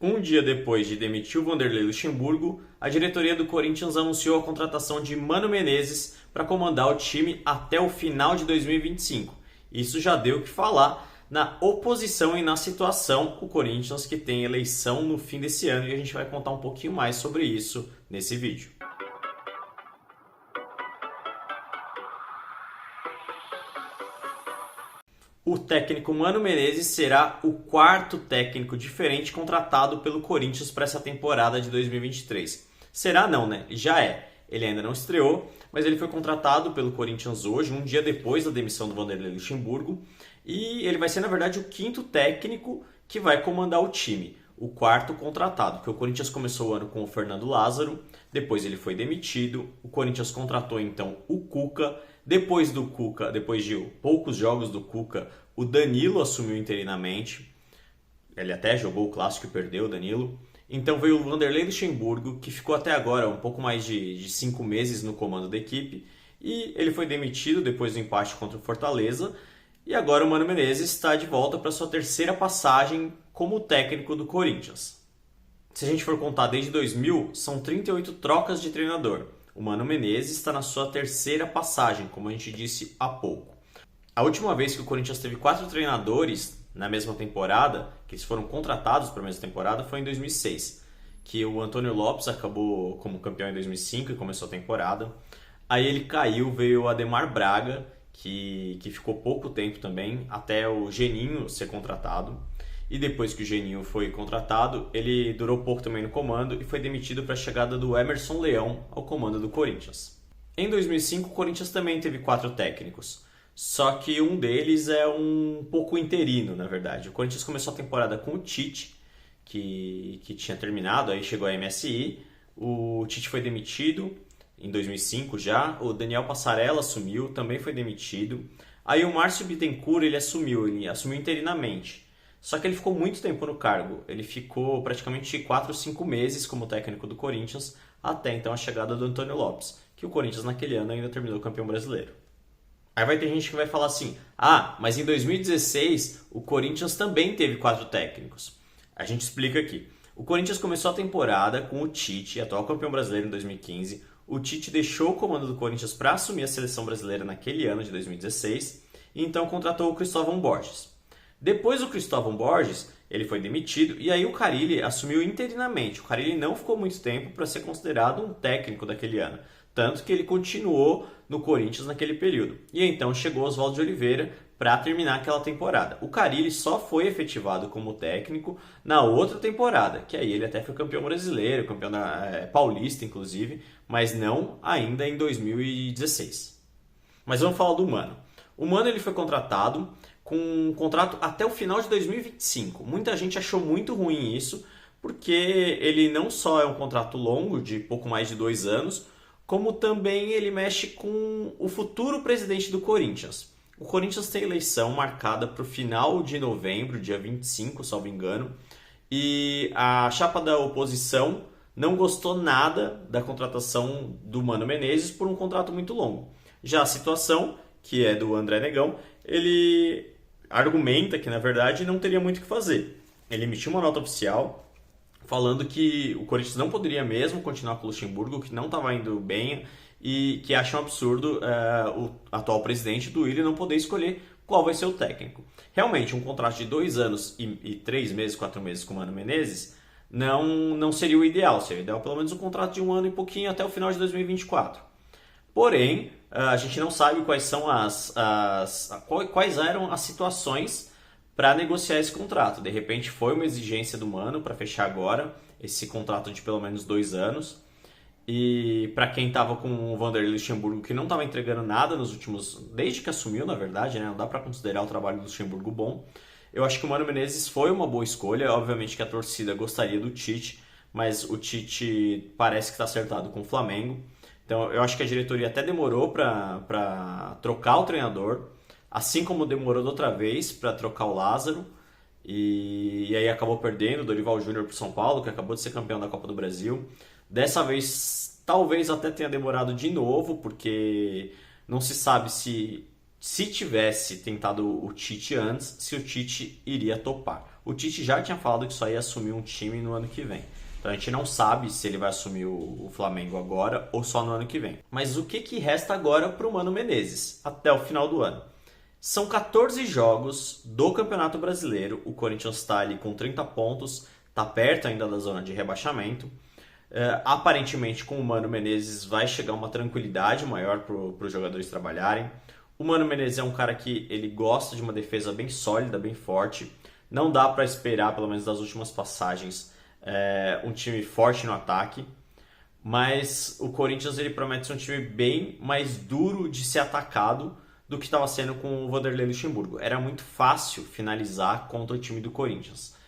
Um dia depois de demitir o Vanderlei Luxemburgo, a diretoria do Corinthians anunciou a contratação de Mano Menezes para comandar o time até o final de 2025. Isso já deu o que falar na oposição e na situação, o Corinthians que tem eleição no fim desse ano, e a gente vai contar um pouquinho mais sobre isso nesse vídeo. O técnico Mano Menezes será o quarto técnico diferente contratado pelo Corinthians para essa temporada de 2023. Será não, né? Já é. Ele ainda não estreou, mas ele foi contratado pelo Corinthians hoje, um dia depois da demissão do Vanderlei Luxemburgo, e ele vai ser, na verdade, o quinto técnico que vai comandar o time. O quarto contratado, porque o Corinthians começou o ano com o Fernando Lázaro, depois ele foi demitido, o Corinthians contratou então o Cuca, depois do Cuca, depois de poucos jogos do Cuca, o Danilo assumiu interinamente, ele até jogou o clássico e perdeu, o Danilo. Então veio o Vanderlei Luxemburgo, que ficou até agora um pouco mais de 5 meses no comando da equipe, e ele foi demitido depois do empate contra o Fortaleza, e agora o Mano Menezes está de volta para sua terceira passagem como técnico do Corinthians. Se a gente for contar desde 2000, são 38 trocas de treinador. O Mano Menezes está na sua terceira passagem, como a gente disse há pouco. A última vez que o Corinthians teve 4 treinadores na mesma temporada, que eles foram contratados para a mesma temporada, foi em 2006, que o Antônio Lopes acabou como campeão em 2005 e começou a temporada. Aí ele caiu, veio o Ademar Braga, que ficou pouco tempo também, até o Geninho ser contratado. E depois que o Geninho foi contratado, ele durou pouco também no comando e foi demitido para a chegada do Emerson Leão ao comando do Corinthians. Em 2005, o Corinthians também teve 4 técnicos, só que um deles é um pouco interino, na verdade. O Corinthians começou a temporada com o Tite, que tinha terminado, aí chegou a MSI, o Tite foi demitido em 2005 já, o Daniel Passarella assumiu, também foi demitido. Aí o Márcio Bittencourt ele assumiu interinamente. Só que ele ficou muito tempo no cargo. Ele ficou praticamente 4 ou 5 meses como técnico do Corinthians, até então a chegada do Antônio Lopes, que o Corinthians naquele ano ainda terminou campeão brasileiro. Aí vai ter gente que vai falar assim, mas em 2016 o Corinthians também teve 4 técnicos. A gente explica aqui. O Corinthians começou a temporada com o Tite, atual campeão brasileiro em 2015. O Tite deixou o comando do Corinthians para assumir a seleção brasileira naquele ano de 2016, e então contratou o Cristóvão Borges. Depois do Cristóvão Borges, ele foi demitido e aí o Carille assumiu interinamente. O Carille não ficou muito tempo para ser considerado um técnico daquele ano, tanto que ele continuou no Corinthians naquele período. E então chegou Oswaldo de Oliveira para terminar aquela temporada. O Carille só foi efetivado como técnico na outra temporada, que aí ele até foi campeão brasileiro, campeão paulista inclusive, mas não ainda em 2016. Mas vamos falar do Mano. O Mano ele foi contratado com um contrato até o final de 2025. Muita gente achou muito ruim isso, porque ele não só é um contrato longo, de pouco mais de 2 anos, como também ele mexe com o futuro presidente do Corinthians. O Corinthians tem eleição marcada para o final de novembro, dia 25, salvo engano, e a chapa da oposição não gostou nada da contratação do Mano Menezes por um contrato muito longo. Já a situação, que é do André Negão, ele argumenta que, na verdade, não teria muito o que fazer. Ele emitiu uma nota oficial falando que o Corinthians não poderia mesmo continuar com o Luxemburgo, que não estava indo bem e que acha um absurdo o atual presidente do Willian não poder escolher qual vai ser o técnico. Realmente, um contrato de 2 anos e 3 meses, 4 meses com o Mano Menezes não seria o ideal. Seria o ideal pelo menos um contrato de 1 ano e pouquinho até o final de 2024. Porém, a gente não sabe quais são quais eram as situações para negociar esse contrato. De repente foi uma exigência do Mano para fechar agora esse contrato de pelo menos 2 anos. E para quem estava com o Vanderlei Luxemburgo, que não estava entregando nada nos últimos... desde que assumiu, na verdade, né? Não dá para considerar o trabalho do Luxemburgo bom. Eu acho que o Mano Menezes foi uma boa escolha. Obviamente que a torcida gostaria do Tite, mas o Tite parece que está acertado com o Flamengo. Então eu acho que a diretoria até demorou para trocar o treinador, assim como demorou da outra vez para trocar o Lázaro, e aí acabou perdendo o Dorival Júnior para o São Paulo, que acabou de ser campeão da Copa do Brasil. Dessa vez talvez até tenha demorado de novo, porque não se sabe se tivesse tentado o Tite antes, se o Tite iria topar. O Tite já tinha falado que só ia assumir um time no ano que vem. Então a gente não sabe se ele vai assumir o Flamengo agora ou só no ano que vem. Mas o que resta agora para o Mano Menezes até o final do ano? São 14 jogos do Campeonato Brasileiro. O Corinthians está ali com 30 pontos, está perto ainda da zona de rebaixamento. Aparentemente, com o Mano Menezes vai chegar uma tranquilidade maior para os jogadores trabalharem. O Mano Menezes é um cara que ele gosta de uma defesa bem sólida, bem forte. Não dá para esperar, pelo menos das últimas passagens, um time forte no ataque. Mas o Corinthians ele promete ser um time bem mais duro de ser atacado do que estava sendo com o Vanderlei Luxemburgo. Era muito fácil finalizar contra o time do Corinthians.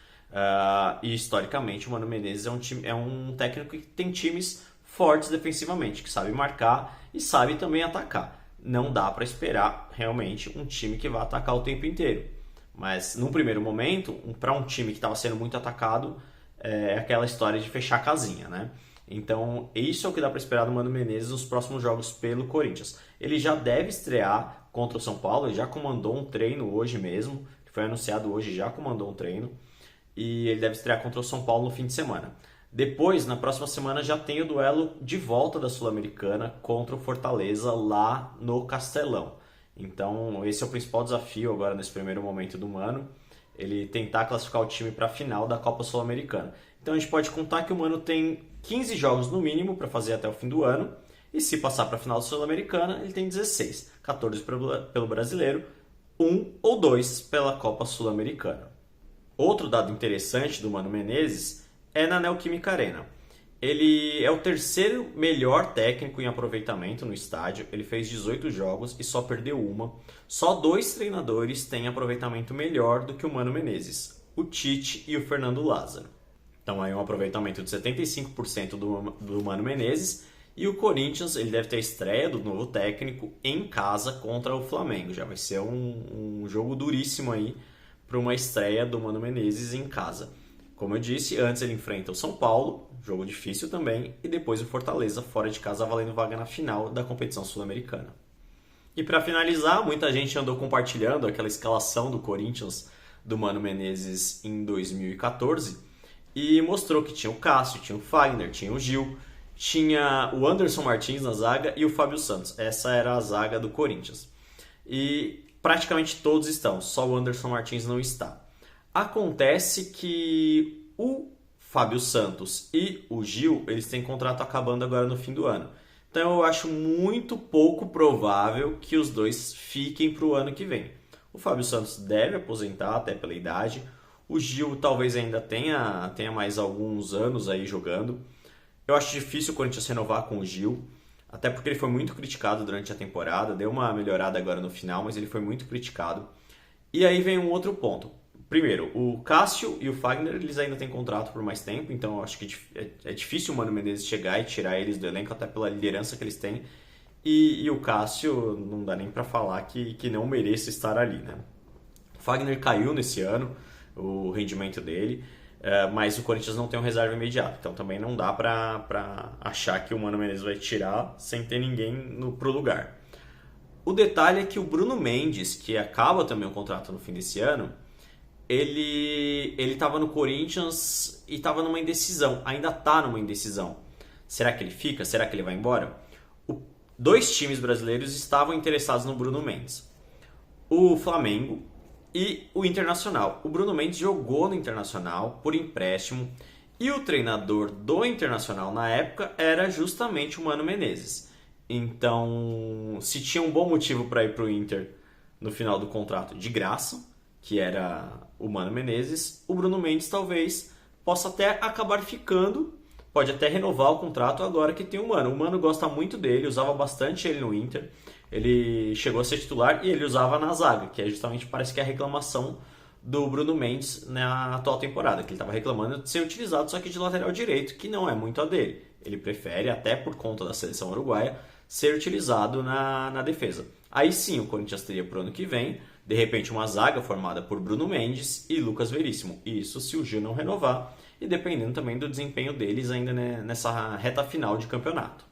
E historicamente o Mano Menezes é um técnico que tem times fortes defensivamente, que sabe marcar e sabe também atacar. Não dá para esperar realmente um time que vai atacar o tempo inteiro. Mas num primeiro momento, para um time que estava sendo muito atacado, é aquela história de fechar a casinha, né? Então isso é o que dá para esperar do Mano Menezes nos próximos jogos pelo Corinthians. Ele já deve estrear contra o São Paulo, ele já comandou um treino hoje mesmo, que foi anunciado hoje, já comandou um treino. E ele deve estrear contra o São Paulo no fim de semana. Depois, na próxima semana, já tem o duelo de volta da Sul-Americana contra o Fortaleza lá no Castelão. Então, esse é o principal desafio agora nesse primeiro momento do Mano, ele tentar classificar o time para a final da Copa Sul-Americana. Então, a gente pode contar que o Mano tem 15 jogos no mínimo para fazer até o fim do ano, e se passar para a final da Sul-Americana, ele tem 16, 14 pelo Brasileiro, 1 ou 2 pela Copa Sul-Americana. Outro dado interessante do Mano Menezes é na Neoquímica Arena. Ele é o terceiro melhor técnico em aproveitamento no estádio. Ele fez 18 jogos e só perdeu uma. Só 2 treinadores têm aproveitamento melhor do que o Mano Menezes, o Tite e o Fernando Lázaro. Então aí um aproveitamento de 75% do Mano Menezes. E o Corinthians ele deve ter a estreia do novo técnico em casa contra o Flamengo. Já vai ser um jogo duríssimo aí para uma estreia do Mano Menezes em casa. Como eu disse, antes ele enfrenta o São Paulo, jogo difícil também, e depois o Fortaleza fora de casa valendo vaga na final da competição sul-americana. E para finalizar, muita gente andou compartilhando aquela escalação do Corinthians do Mano Menezes em 2014 e mostrou que tinha o Cássio, tinha o Fagner, tinha o Gil, tinha o Anderson Martins na zaga e o Fábio Santos. Essa era a zaga do Corinthians. E praticamente todos estão, só o Anderson Martins não está. Acontece que o Fábio Santos e o Gil, eles têm contrato acabando agora no fim do ano. Então eu acho muito pouco provável que os dois fiquem para o ano que vem. O Fábio Santos deve aposentar até pela idade. O Gil talvez ainda tenha mais alguns anos aí jogando. Eu acho difícil o Corinthians renovar com o Gil. Até porque ele foi muito criticado durante a temporada, deu uma melhorada agora no final, mas ele foi muito criticado. E aí vem um outro ponto. Primeiro, o Cássio e o Fagner, eles ainda têm contrato por mais tempo, então eu acho que é difícil o Mano Menezes chegar e tirar eles do elenco, até pela liderança que eles têm. E o Cássio, não dá nem para falar que não merece estar ali, né? O Fagner caiu nesse ano, o rendimento dele. Mas o Corinthians não tem um reserva imediato, então também não dá para achar que o Mano Menezes vai tirar sem ter ninguém pro lugar. O detalhe é que o Bruno Mendes, que acaba também o contrato no fim desse ano, ele estava no Corinthians e estava numa indecisão, ainda está numa indecisão. Será que ele fica? Será que ele vai embora? 2 times brasileiros estavam interessados no Bruno Mendes. O Flamengo e o Internacional. O Bruno Mendes jogou no Internacional por empréstimo e o treinador do Internacional na época era justamente o Mano Menezes. Então, se tinha um bom motivo para ir para o Inter no final do contrato de graça, que era o Mano Menezes, o Bruno Mendes talvez possa até acabar ficando, pode até renovar o contrato agora que tem o Mano. O Mano gosta muito dele, usava bastante ele no Inter. Ele chegou a ser titular e ele usava na zaga, que é justamente, parece que é a reclamação do Bruno Mendes na atual temporada, que ele estava reclamando de ser utilizado só que de lateral direito, que não é muito a dele. Ele prefere, até por conta da seleção uruguaia, ser utilizado na defesa. Aí sim, o Corinthians teria para o ano que vem, de repente, uma zaga formada por Bruno Mendes e Lucas Veríssimo. Isso se o Gil não renovar e dependendo também do desempenho deles ainda nessa reta final de campeonato.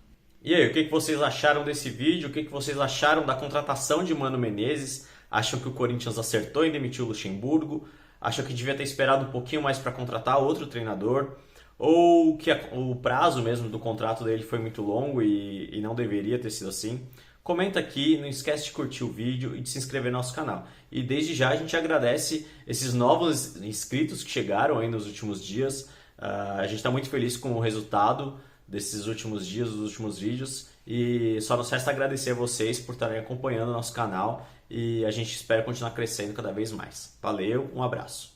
E aí, o que vocês acharam desse vídeo? O que vocês acharam da contratação de Mano Menezes? Acham que o Corinthians acertou em demitir o Luxemburgo? Acham que devia ter esperado um pouquinho mais para contratar outro treinador? Ou que o prazo mesmo do contrato dele foi muito longo e não deveria ter sido assim? Comenta aqui, não esquece de curtir o vídeo e de se inscrever no nosso canal. E desde já a gente agradece esses novos inscritos que chegaram aí nos últimos dias. A gente está muito feliz com o resultado desses últimos dias, dos últimos vídeos. E só nos resta agradecer a vocês por estarem acompanhando o nosso canal. E a gente espera continuar crescendo cada vez mais. Valeu, um abraço.